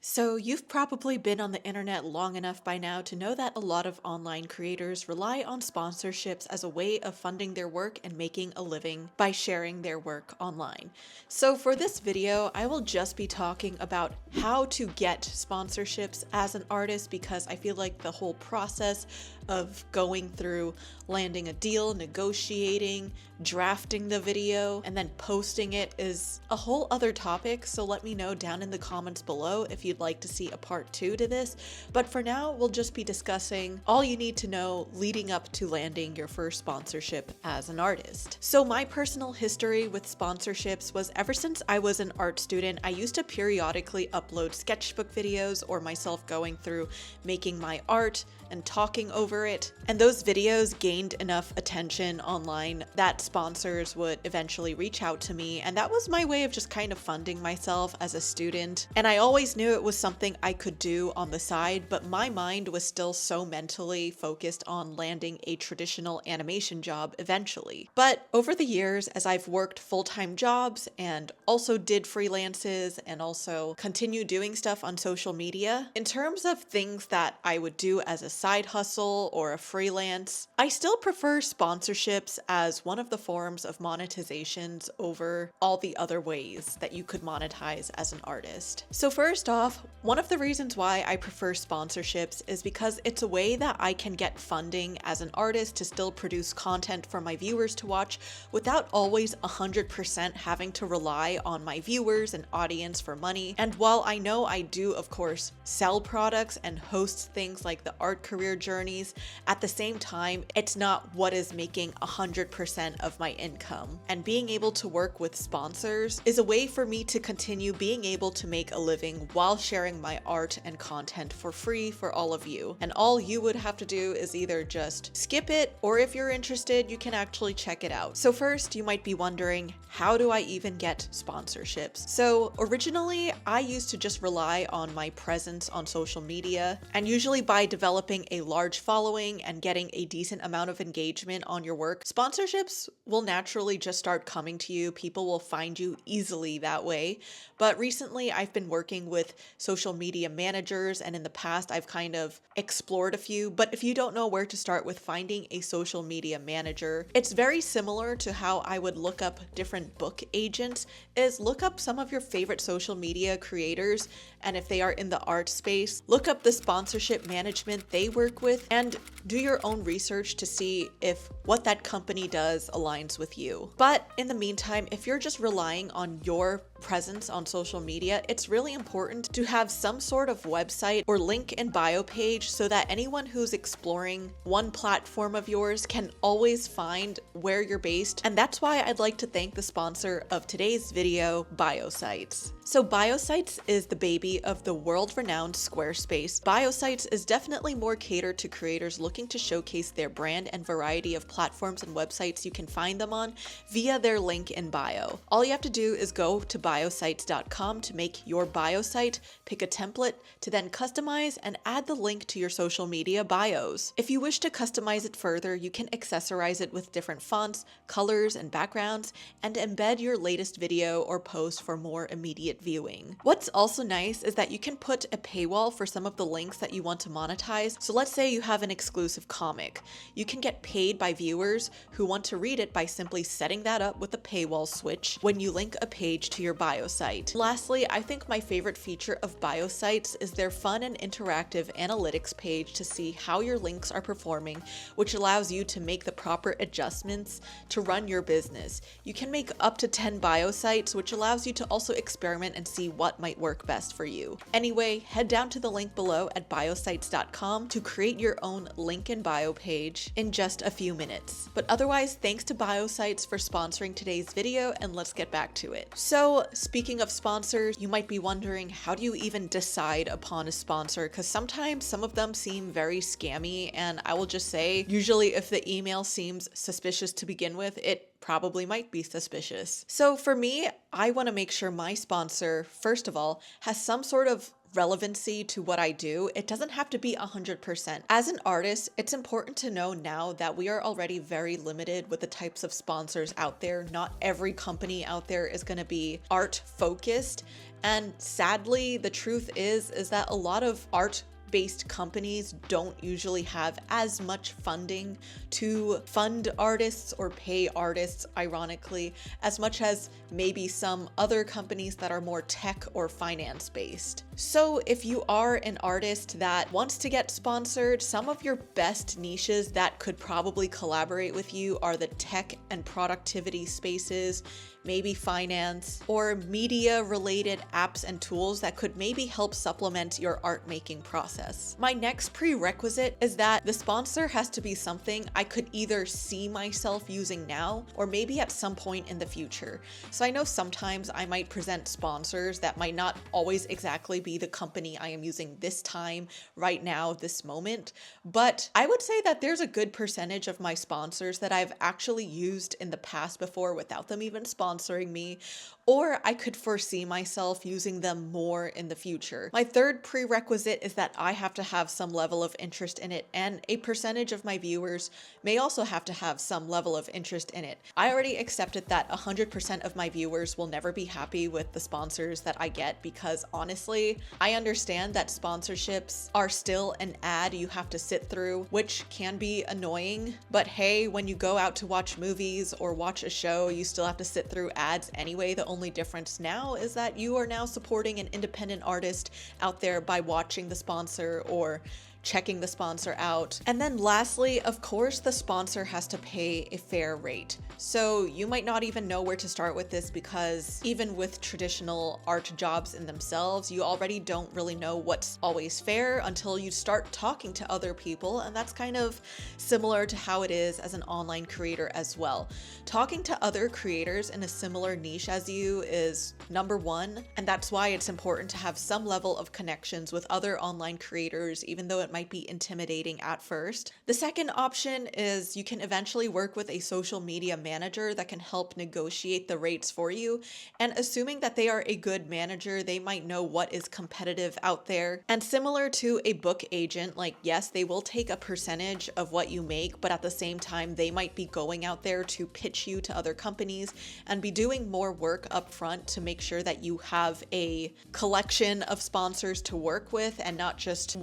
So, you've probably been on the internet long enough by now to know that a lot of online creators rely on sponsorships as a way of funding their work and making a living by sharing their work online. So, for this video, I will just be talking about how to get sponsorships as an artist because I feel like the whole process of going through landing a deal, negotiating, drafting the video, and then posting it is a whole other topic. So, let me know down in the comments below if you'd like to see a part 2 to this, but for now we'll just be discussing all you need to know leading up to landing your first sponsorship as an artist. So my personal history with sponsorships was ever since I was an art student, I used to periodically upload sketchbook videos or myself going through making my art and talking over it, and those videos gained enough attention online that sponsors would eventually reach out to me, and that was my way of just kind of funding myself as a student. And I always knew it was something I could do on the side, but my mind was still so mentally focused on landing a traditional animation job eventually. But over the years, as I've worked full-time jobs and also did freelances and also continue doing stuff on social media, in terms of things that I would do as a side hustle or a freelance, I still prefer sponsorships as one of the forms of monetizations over all the other ways that you could monetize as an artist. So first off, one of the reasons why I prefer sponsorships is because it's a way that I can get funding as an artist to still produce content for my viewers to watch without always 100% having to rely on my viewers and audience for money. And while I know I do, of course, sell products and host things like the art career journeys, at the same time, it's not what is making 100% of my income. And being able to work with sponsors is a way for me to continue being able to make a living while sharing my art and content for free for all of you. And all you would have to do is either just skip it, or if you're interested, you can actually check it out. So first, you might be wondering, how do I even get sponsorships? So originally, I used to just rely on my presence on social media, and usually by developing a large following and getting a decent amount of engagement on your work, sponsorships will naturally just start coming to you. People will find you easily that way. But recently, I've been working with social media managers, and in the past, I've kind of explored a few. But if you don't know where to start with finding a social media manager, it's very similar to how I would look up different book agents, is look up some of your favorite social media creators, and if they are in the art space, look up the sponsorship management they work with and do your own research to see if what that company does aligns with you. But in the meantime, if you're just relying on your presence on social media, it's really important to have some sort of website or link in bio page so that anyone who's exploring one platform of yours can always find where you're based. And that's why I'd like to thank the sponsor of today's video, BioSites. So BioSites is the baby of the world-renowned Squarespace. BioSites is definitely more catered to creators looking to showcase their brand and variety of platforms and websites you can find them on via their link in bio. All you have to do is go to biosites.com to make your bio site, pick a template to then customize and add the link to your social media bios. If you wish to customize it further, you can accessorize it with different fonts, colors, and backgrounds, and embed your latest video or post for more immediate viewing. What's also nice is that you can put a paywall for some of the links that you want to monetize. So let's say you have an exclusive comic. You can get paid by viewers who want to read it by simply setting that up with a paywall switch when you link a page to your bio site. Lastly, I think my favorite feature of BioSites is their fun and interactive analytics page to see how your links are performing, which allows you to make the proper adjustments to run your business. You can make up to 10 bio sites, which allows you to also experiment and see what might work best for you. Anyway, head down to the link below at biosites.com to create your own link in bio page in just a few minutes. But otherwise, thanks to BioSites for sponsoring today's video, and let's get back to it. So speaking of sponsors, you might be wondering, how do you even decide upon a sponsor? Because sometimes some of them seem very scammy, and I will just say, usually if the email seems suspicious to begin with, it probably might be suspicious. So for me, I want to make sure my sponsor, first of all, has some sort of relevancy to what I do, it doesn't have to be 100%. As an artist, it's important to know now that we are already very limited with the types of sponsors out there. Not every company out there is going to be art focused. And sadly, the truth is that a lot of art-based companies don't usually have as much funding to fund artists or pay artists, ironically, as much as maybe some other companies that are more tech or finance based. So if you are an artist that wants to get sponsored, some of your best niches that could probably collaborate with you are the tech and productivity spaces, maybe finance, or media related apps and tools that could maybe help supplement your art making process. My next prerequisite is that the sponsor has to be something I could either see myself using now or maybe at some point in the future. So I know sometimes I might present sponsors that might not always exactly be the company I am using this time, right now, this moment, but I would say that there's a good percentage of my sponsors that I've actually used in the past before without them even sponsoring me, or I could foresee myself using them more in the future. My third prerequisite is that I have to have some level of interest in it, and a percentage of my viewers may also have to have some level of interest in it. I already accepted that 100% of my viewers will never be happy with the sponsors that I get, because honestly, I understand that sponsorships are still an ad you have to sit through, which can be annoying, but hey, when you go out to watch movies or watch a show, you still have to sit through ads anyway. The only difference now is that you are now supporting an independent artist out there by watching the sponsor or checking the sponsor out. And then lastly, of course, the sponsor has to pay a fair rate. So you might not even know where to start with this, because even with traditional art jobs in themselves, you already don't really know what's always fair until you start talking to other people. And that's kind of similar to how it is as an online creator as well. Talking to other creators in a similar niche as you is number one. And that's why it's important to have some level of connections with other online creators, even though it might be intimidating at first. The second option is you can eventually work with a social media manager that can help negotiate the rates for you. And assuming that they are a good manager, they might know what is competitive out there. And similar to a book agent, like yes, they will take a percentage of what you make, but at the same time, they might be going out there to pitch you to other companies and be doing more work up front to make sure that you have a collection of sponsors to work with and not just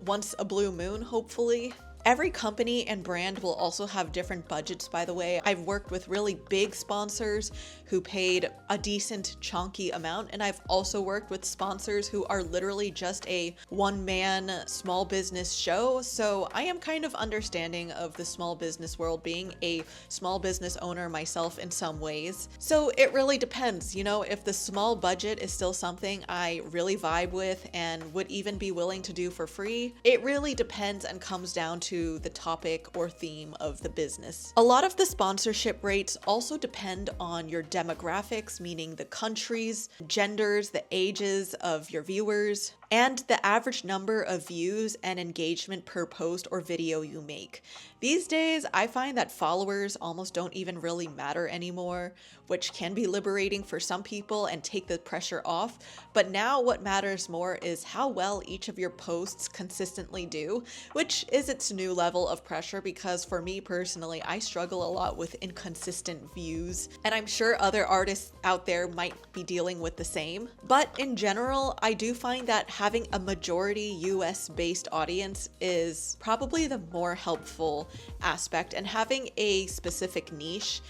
once a blue moon, hopefully. Every company and brand will also have different budgets, by the way. I've worked with really big sponsors who paid a decent chunky amount, and I've also worked with sponsors who are literally just a one-man small business show. So I am kind of understanding of the small business world, being a small business owner myself in some ways. So it really depends, you know, if the small budget is still something I really vibe with and would even be willing to do for free. It really depends and comes down to the topic or theme of the business. A lot of the sponsorship rates also depend on your demographics, meaning the countries, genders, the ages of your viewers, and the average number of views and engagement per post or video you make. These days, I find that followers almost don't even really matter anymore, which can be liberating for some people and take the pressure off. But now what matters more is how well each of your posts consistently do, which is its new level of pressure, because for me personally, I struggle a lot with inconsistent views, and I'm sure other artists out there might be dealing with the same. But in general, I do find that having a majority US-based audience is probably the more helpful aspect, and having a specific niche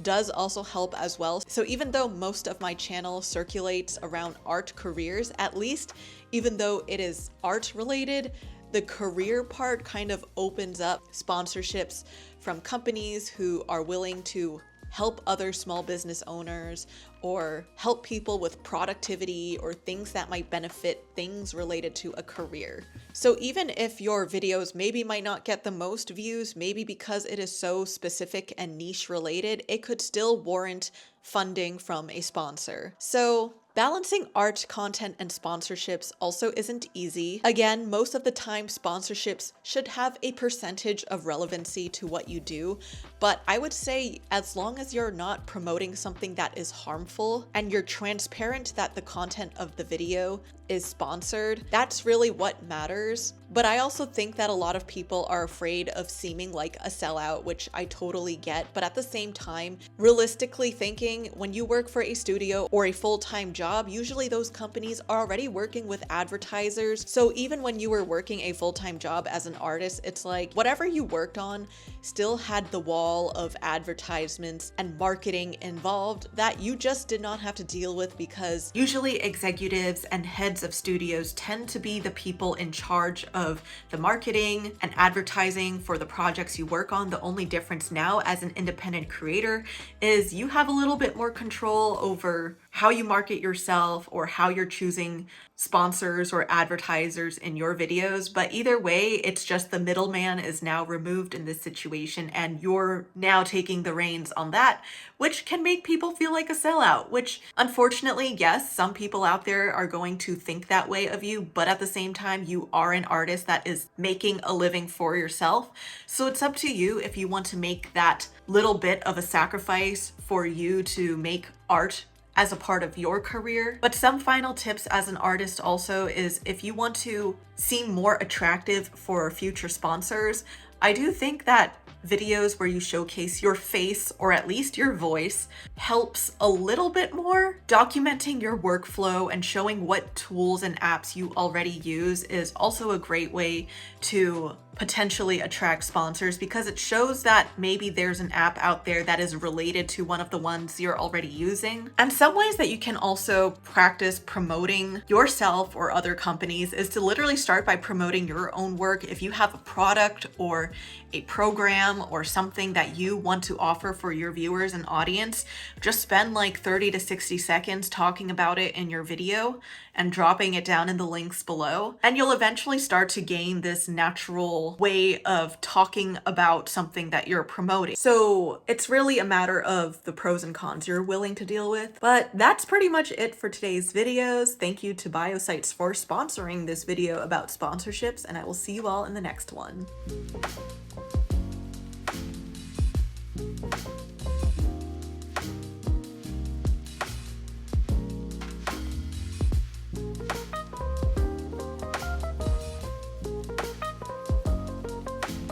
does also help as well. So even though most of my channel circulates around art careers, at least even though it is art related, the career part kind of opens up sponsorships from companies who are willing to help other small business owners or help people with productivity or things that might benefit things related to a career. So even if your videos maybe might not get the most views, maybe because it is so specific and niche related, it could still warrant funding from a sponsor. So balancing art content and sponsorships also isn't easy. Again, most of the time sponsorships should have a percentage of relevancy to what you do, but I would say as long as you're not promoting something that is harmful and you're transparent that the content of the video is sponsored. That's really what matters. But I also think that a lot of people are afraid of seeming like a sellout, which I totally get. But at the same time, realistically thinking, when you work for a studio or a full-time job, usually those companies are already working with advertisers. So even when you were working a full-time job as an artist, it's like whatever you worked on still had the wall of advertisements and marketing involved that you just did not have to deal with, because usually executives and heads of studios tend to be the people in charge of the marketing and advertising for the projects you work on. The only difference now as an independent creator is you have a little bit more control over how you market yourself or how you're choosing sponsors or advertisers in your videos. But either way, it's just the middleman is now removed in this situation and you're now taking the reins on that, which can make people feel like a sellout, which unfortunately, yes, some people out there are going to think that way of you, but at the same time, you are an artist that is making a living for yourself. So it's up to you if you want to make that little bit of a sacrifice for you to make art as a part of your career. But some final tips as an artist also is, if you want to seem more attractive for future sponsors, I do think that videos where you showcase your face or at least your voice helps a little bit more. Documenting your workflow and showing what tools and apps you already use is also a great way to potentially attract sponsors, because it shows that maybe there's an app out there that is related to one of the ones you're already using. And some ways that you can also practice promoting yourself or other companies is to literally start by promoting your own work. If you have a product or a program or something that you want to offer for your viewers and audience, just spend like 30 to 60 seconds talking about it in your video and dropping it down in the links below. And you'll eventually start to gain this natural way of talking about something that you're promoting. So it's really a matter of the pros and cons you're willing to deal with. But that's pretty much it for today's videos. Thank you to Biosites for sponsoring this video about sponsorships, and I will see you all in the next one.